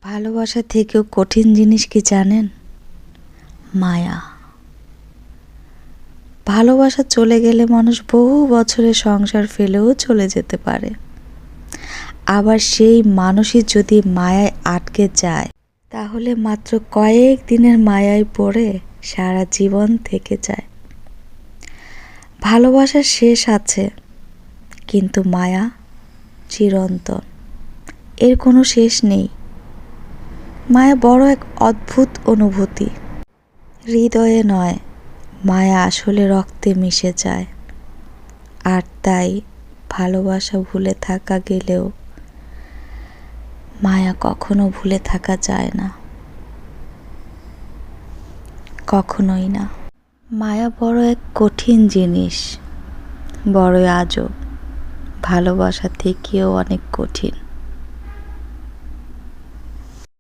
ভালোবাসা থেকেও কঠিন জিনিস কি জানেন? মায়া। ভালোবাসা চলে গেলে মানুষ বহু বছরের সংসার ফেলেও চলে যেতে পারে। আবার সেই মানুষই যদি মায়ায় আটকে যায়, তাহলে মাত্র কয়েক দিনের মায়ায় পড়ে সারা জীবন থেকে যায়। ভালোবাসার শেষ আছে, কিন্তু মায়া চিরন্তন। এর কোনো শেষ নেই। মায়া বড় এক অদ্ভুত অনুভূতি। হৃদয়ে নয়, মায়া আসলে রক্তে মিশে যায়। আর তাই ভালোবাসা ভুলে থাকা গেলেও মায়া কখনো ভুলে থাকা যায় না, কখনোই না। মায়া বড় এক কঠিন জিনিস, বড়ই আজব, ভালোবাসা থেকেও অনেক কঠিন।